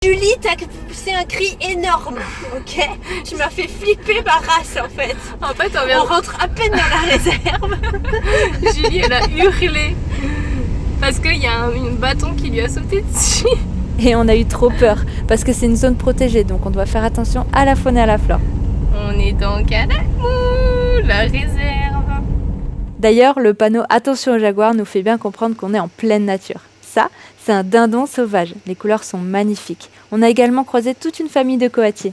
Julie, t'as poussé un cri énorme, ok? Tu m'as fait flipper ma race en fait. En fait, On rentre à peine dans la réserve. Julie, elle a hurlé parce qu'il y a un bâton qui lui a sauté dessus. Et on a eu trop peur parce que c'est une zone protégée, donc on doit faire attention à la faune et à la flore. On est dans Calakmul, la réserve. D'ailleurs, le panneau Attention aux jaguars nous fait bien comprendre qu'on est en pleine nature. Ça, c'est un dindon sauvage. Les couleurs sont magnifiques. On a également croisé toute une famille de coatiers.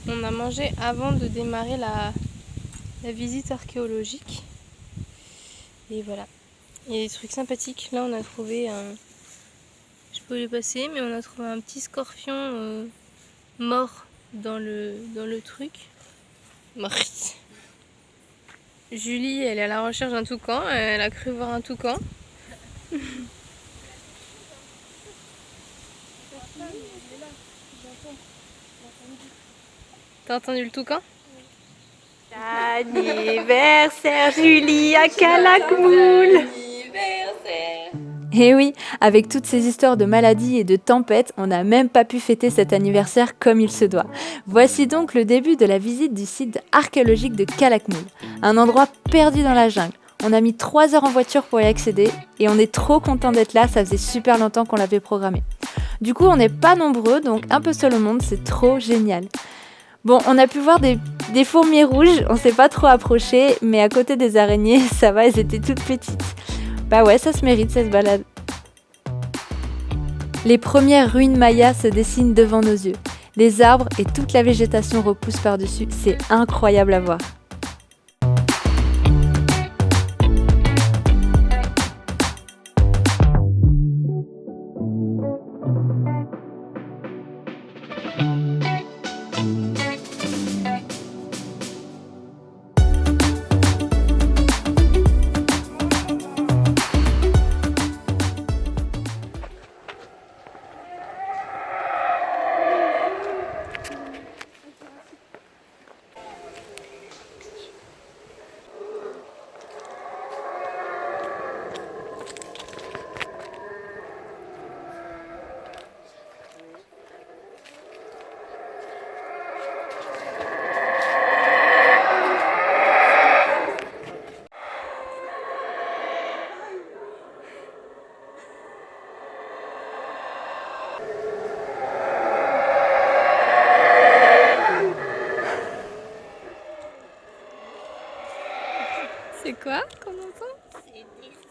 On a mangé avant de démarrer la visite archéologique. Et voilà. Il y a des trucs sympathiques. Là, on a trouvé un... Je peux les passer, mais on a trouvé un petit scorpion mort dans le truc. Morte. Julie, elle est à la recherche d'un toucan. Elle a cru voir un toucan. T'as entendu le toucan? Anniversaire Julie à Calakmul. Et oui, avec toutes ces histoires de maladies et de tempêtes, on n'a même pas pu fêter cet anniversaire comme il se doit. Voici donc le début de la visite du site archéologique de Calakmul, un endroit perdu dans la jungle. On a mis 3 heures en voiture pour y accéder et on est trop content d'être là, ça faisait super longtemps qu'on l'avait programmé. Du coup, on n'est pas nombreux, donc un peu seul au monde, c'est trop génial. Bon, on a pu voir des fourmis rouges, on s'est pas trop approché, mais à côté des araignées, ça va, elles étaient toutes petites. Bah ouais, ça se mérite cette balade. Les premières ruines mayas se dessinent devant nos yeux. Les arbres et toute la végétation repoussent par-dessus, c'est incroyable à voir. C'est quoi qu'on entend? C'est des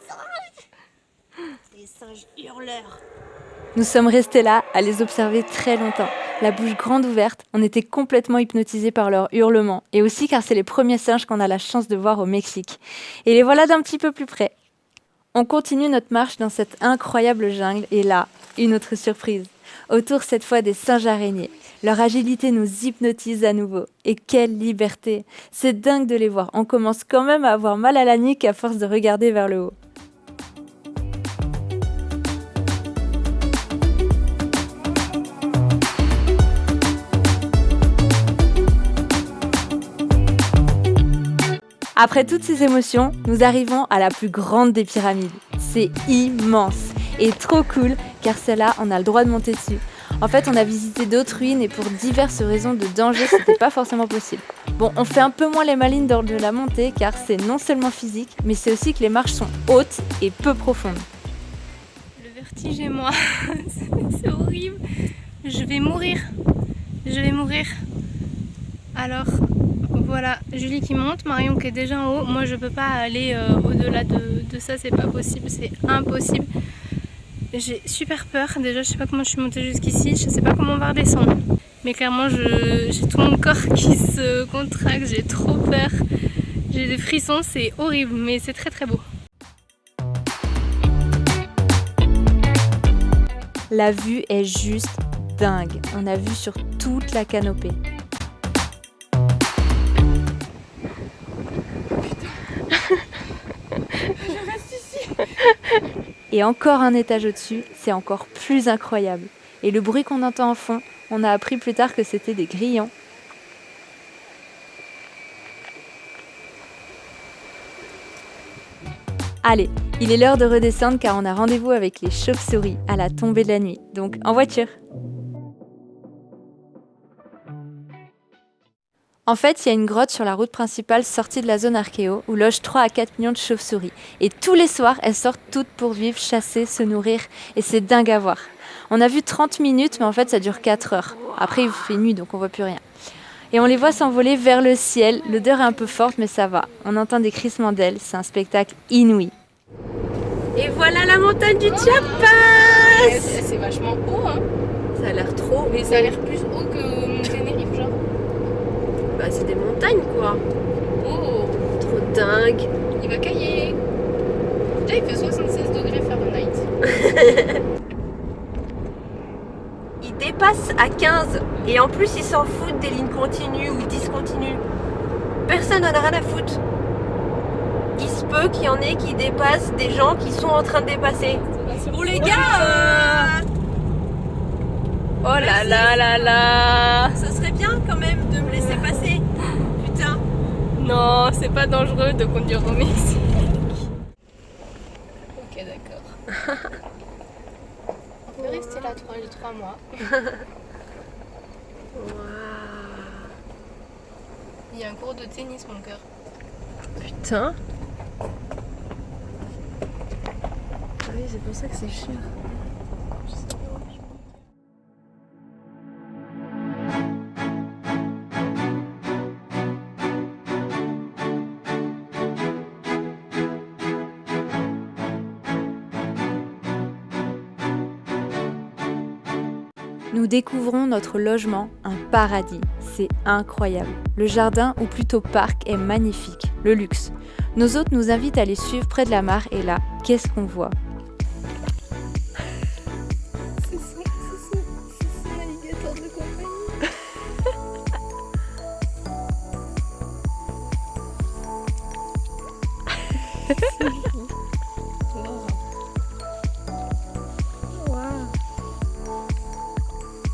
singes. Des singes hurleurs. Nous sommes restés là à les observer très longtemps. La bouche grande ouverte, on était complètement hypnotisés par leurs hurlements. Et aussi car c'est les premiers singes qu'on a la chance de voir au Mexique. Et les voilà d'un petit peu plus près. On continue notre marche dans cette incroyable jungle et là, une autre surprise. Autour cette fois des singes araignées. Leur agilité nous hypnotise à nouveau. Et quelle liberté! C'est dingue de les voir. On commence quand même à avoir mal à la nuque à force de regarder vers le haut. Après toutes ces émotions, nous arrivons à la plus grande des pyramides. C'est immense et trop cool car celle-là, on a le droit de monter dessus. En fait, on a visité d'autres ruines et pour diverses raisons de danger, c'était pas forcément possible. Bon, on fait un peu moins les malines lors de la montée car c'est non seulement physique, mais c'est aussi que les marches sont hautes et peu profondes. Le vertige et moi, c'est horrible. Je vais mourir. Alors, voilà, Julie qui monte, Marion qui est déjà en haut. Moi, je peux pas aller au-delà de ça, c'est pas possible, c'est impossible. J'ai super peur. Déjà, je sais pas comment je suis montée jusqu'ici, je sais pas comment on va redescendre. Mais clairement, j'ai tout mon corps qui se contracte, j'ai trop peur. J'ai des frissons, c'est horrible, mais c'est très très beau. La vue est juste dingue. On a vu sur toute la canopée. Et encore un étage au-dessus, c'est encore plus incroyable. Et le bruit qu'on entend en fond, on a appris plus tard que c'était des grillons. Allez, il est l'heure de redescendre car on a rendez-vous avec les chauves-souris à la tombée de la nuit, donc en voiture. En fait, il y a une grotte sur la route principale sortie de la zone archéo où logent 3 à 4 millions de chauves-souris. Et tous les soirs, elles sortent toutes pour vivre, chasser, se nourrir. Et c'est dingue à voir. On a vu 30 minutes, mais en fait, ça dure 4 heures. Après, il fait nuit, donc on voit plus rien. Et on les voit s'envoler vers le ciel. L'odeur est un peu forte, mais ça va. On entend des crissements d'ailes. C'est un spectacle inouï. Et voilà la montagne du Chiapas. C'est vachement haut, hein. Ça a l'air trop. Mais ça a l'air plus haut que Tenerife, genre. Bah, c'est des montagnes, quoi. Oh, Trop dingue. il va cailler. Déjà, il fait 76 degrés Fahrenheit. Il dépasse à 15 et en plus ils s'en foutent des lignes continues ou discontinues. Personne n'en a rien à foutre. Il se peut qu'il y en ait qui dépassent des gens qui sont en train de dépasser. Bon les gars, Oh là là là là. ce serait bien quand même de me laisser passer. Putain. Non, c'est pas dangereux de conduire au Mexique. Ok, d'accord. On peut rester là 3 mois. Il y a un cours de tennis, mon cœur. Putain. Ah oui, c'est pour ça que c'est cher. Nous découvrons notre logement, un paradis. C'est incroyable. Le jardin, ou plutôt parc, est magnifique. Le luxe. Nos hôtes nous invitent à les suivre près de la mare et là, qu'est-ce qu'on voit? C'est son alligator de compagnie.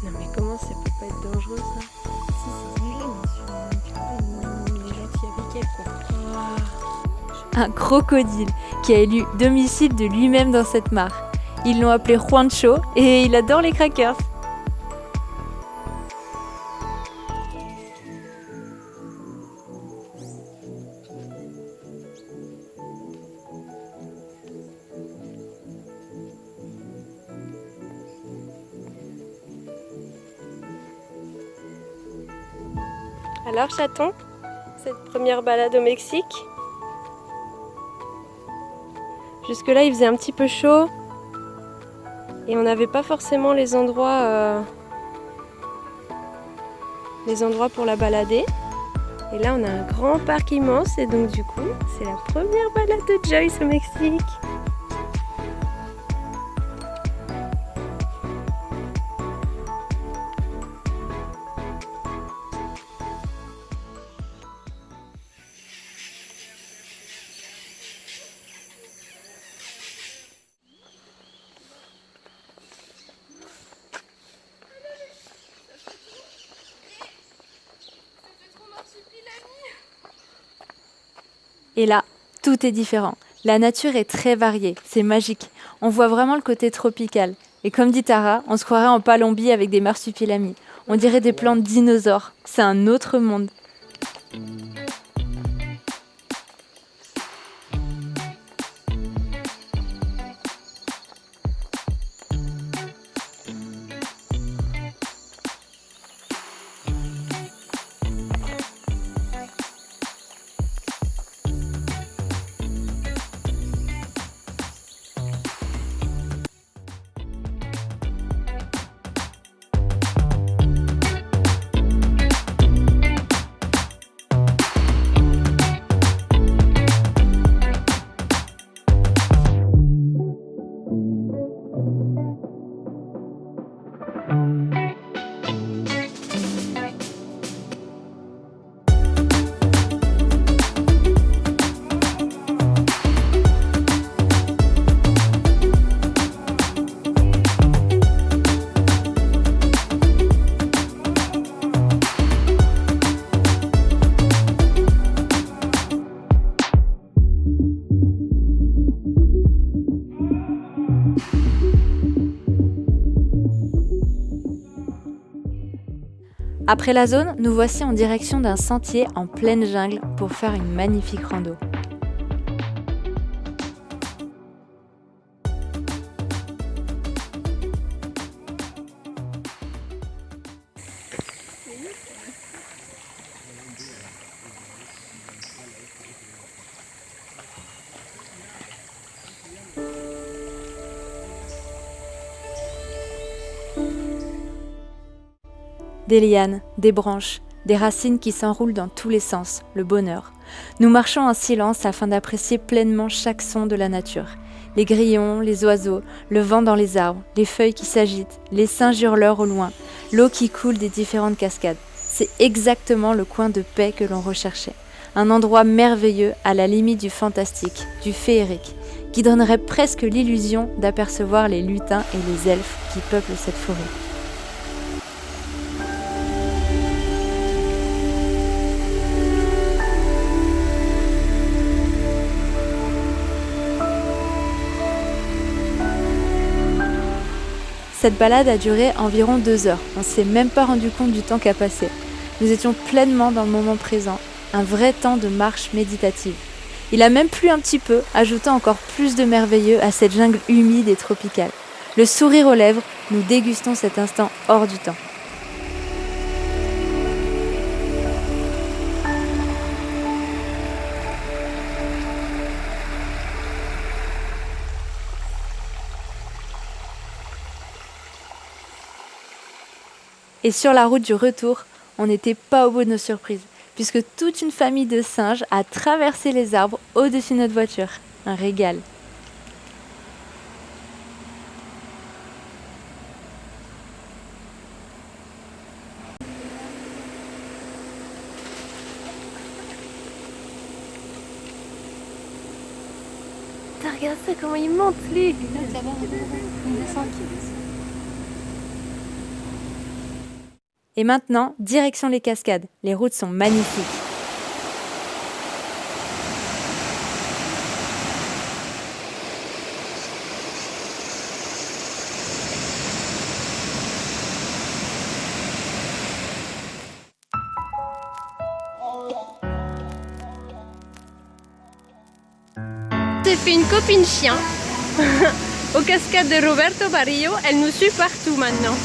Non mais comment ça peut pas être dangereux ça? Un crocodile qui a élu domicile de lui-même dans cette mare. Ils l'ont appelé Juancho et il adore les crackers. Alors chaton, cette première balade au Mexique? Jusque-là, il faisait un petit peu chaud et on n'avait pas forcément les endroits pour la balader. Et là, on a un grand parc immense et donc du coup, c'est la première balade de Joyce au Mexique. Et là, tout est différent. La nature est très variée, c'est magique. On voit vraiment le côté tropical. Et comme dit Tara, on se croirait en Palombie avec des marsupilamis. On dirait des plantes dinosaures. C'est un autre monde. Après la zone, nous voici en direction d'un sentier en pleine jungle pour faire une magnifique rando. Des lianes, des branches, des racines qui s'enroulent dans tous les sens, le bonheur. Nous marchons en silence afin d'apprécier pleinement chaque son de la nature. Les grillons, les oiseaux, le vent dans les arbres, les feuilles qui s'agitent, les singes hurleurs au loin, l'eau qui coule des différentes cascades. C'est exactement le coin de paix que l'on recherchait. Un endroit merveilleux à la limite du fantastique, du féerique, qui donnerait presque l'illusion d'apercevoir les lutins et les elfes qui peuplent cette forêt. Cette balade a duré environ 2 heures. On ne s'est même pas rendu compte du temps qu'a passé. Nous étions pleinement dans le moment présent, un vrai temps de marche méditative. Il a même plu un petit peu, ajoutant encore plus de merveilleux à cette jungle humide et tropicale. Le sourire aux lèvres, nous dégustons cet instant hors du temps. Et sur la route du retour, on n'était pas au bout de nos surprises, puisque toute une famille de singes a traversé les arbres au-dessus de notre voiture. Un régal. Regarde ça, comment il monte, lui. Et maintenant, direction les cascades. Les routes sont magnifiques. J'ai fait une copine chien aux cascades de Roberto Barrio. Elle nous suit partout maintenant.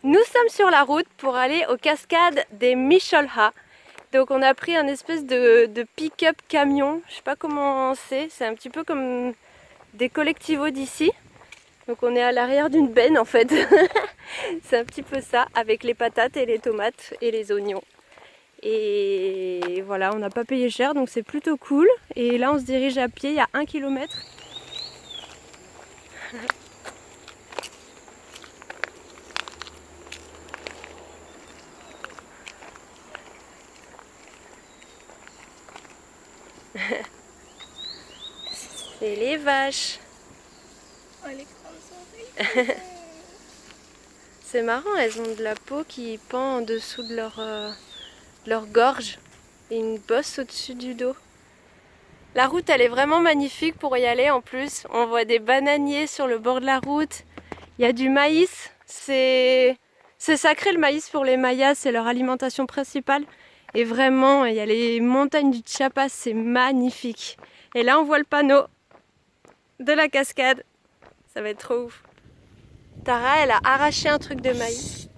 Nous sommes sur la route pour aller aux cascades des Micholha. Donc on a pris un espèce de pick-up camion, je sais pas comment c'est un petit peu comme des collectivos d'ici. Donc on est à l'arrière d'une benne en fait. C'est un petit peu ça, avec les patates et les tomates et les oignons. Et voilà, on n'a pas payé cher, donc c'est plutôt cool. Et là on se dirige à pied, il y a 1 kilomètre. C'est les vaches. Oh, les grandes oreilles. C'est marrant, elles ont de la peau qui pend en dessous de leur gorge et une bosse au-dessus du dos. La route, elle est vraiment magnifique pour y aller en plus. On voit des bananiers sur le bord de la route. Il y a du maïs. C'est sacré le maïs pour les Mayas, c'est leur alimentation principale. Et vraiment, il y a les montagnes du Chiapas, c'est magnifique. Et là, on voit le panneau de la cascade. Ça va être trop ouf. Tara, elle a arraché un truc de maïs.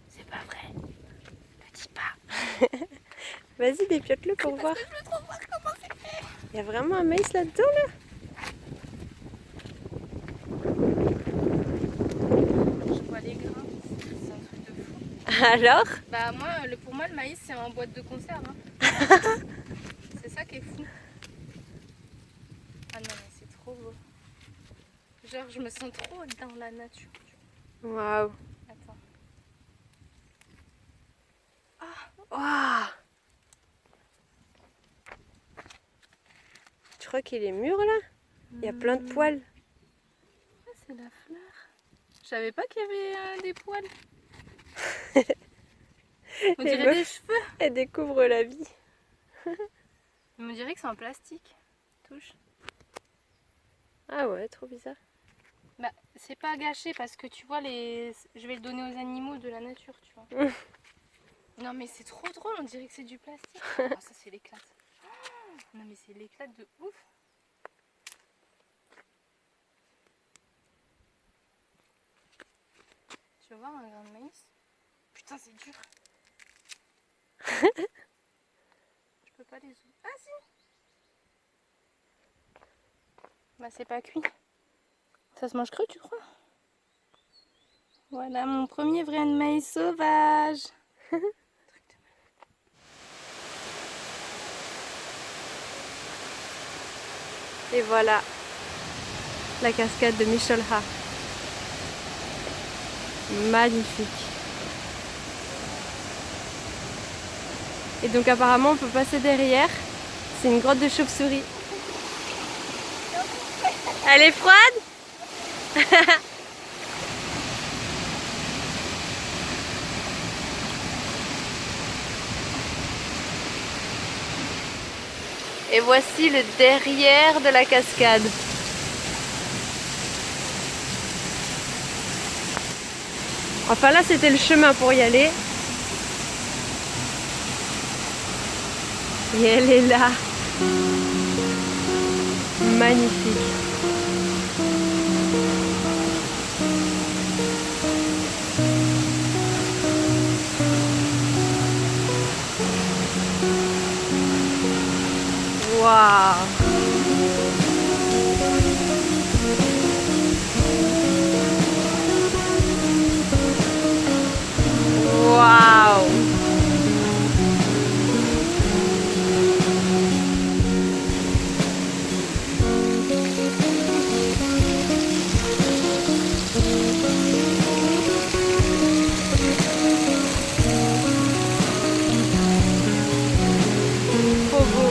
C'est pas vrai. Ne dis pas. Vas-y, dépiote-le pour voir. Je veux trop voir comment c'est fait. Il y a vraiment un maïs là-dedans, là? Je vois les grains. C'est un truc de fou. Alors? Bah moi, pour moi, le maïs, c'est en boîte de conserve. Hein. C'est ça qui est fou. Ah non, mais c'est trop beau. Genre, je me sens trop dans la nature. Waouh! Attends. Waouh! Tu crois qu'il est mûr, là? Il y a plein de poils. Ah, c'est la fleur. Je savais pas qu'il y avait des poils. On Les dirait meufs. des cheveux. Elle découvre la vie. On dirait que c'est en plastique. Touche. Ah ouais, trop bizarre. Bah, c'est pas gâché parce que tu vois, je vais le donner aux animaux de la nature, tu vois. Non, mais c'est trop drôle, on dirait que c'est du plastique. Oh, ça, c'est l'éclate. Non, mais c'est l'éclate de ouf. Tu veux voir un grain de maïs? Putain, c'est dur. Je peux pas les ouvrir. Ah, si! Bah, c'est pas cuit. Ça se mange cru, tu crois? Voilà mon premier vrai de maïs sauvage. Et voilà la cascade de Micholha. Magnifique. Et donc apparemment on peut passer derrière. C'est une grotte de chauve-souris. Elle est froide? Et voici le derrière de la cascade. Enfin là c'était le chemin pour y aller. Et elle est là. Magnifique. Waouh! Waouh! Trop beau.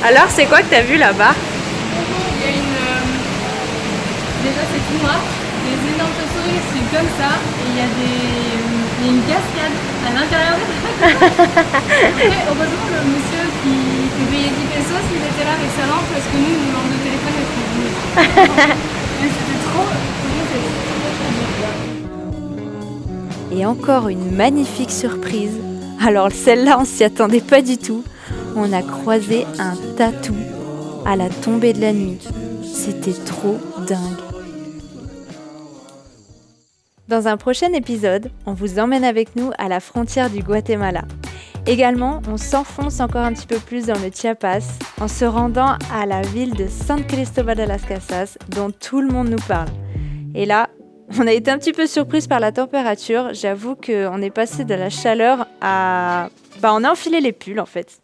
Alors, c'est quoi que t'as vu là-bas? Il y a déjà c'est tout noir, des énormes chauves-souris, c'est comme ça, et il y a une cascade à l'intérieur de la Après, heureusement, le monsieur qui fait payer 10 pesos, il était là avec sa lampe parce que nous, nos lampes de téléphone, elles sont venues. Mais c'était trop. Et encore une magnifique surprise. Alors celle-là, on s'y attendait pas du tout. On a croisé un tatou à la tombée de la nuit. C'était trop dingue. Dans un prochain épisode, on vous emmène avec nous à la frontière du Guatemala. Également, on s'enfonce encore un petit peu plus dans le Chiapas en se rendant à la ville de San Cristóbal de las Casas dont tout le monde nous parle. Et là, on a été un petit peu surprise par la température. J'avoue qu'on est passé de la chaleur à... on a enfilé les pulls en fait.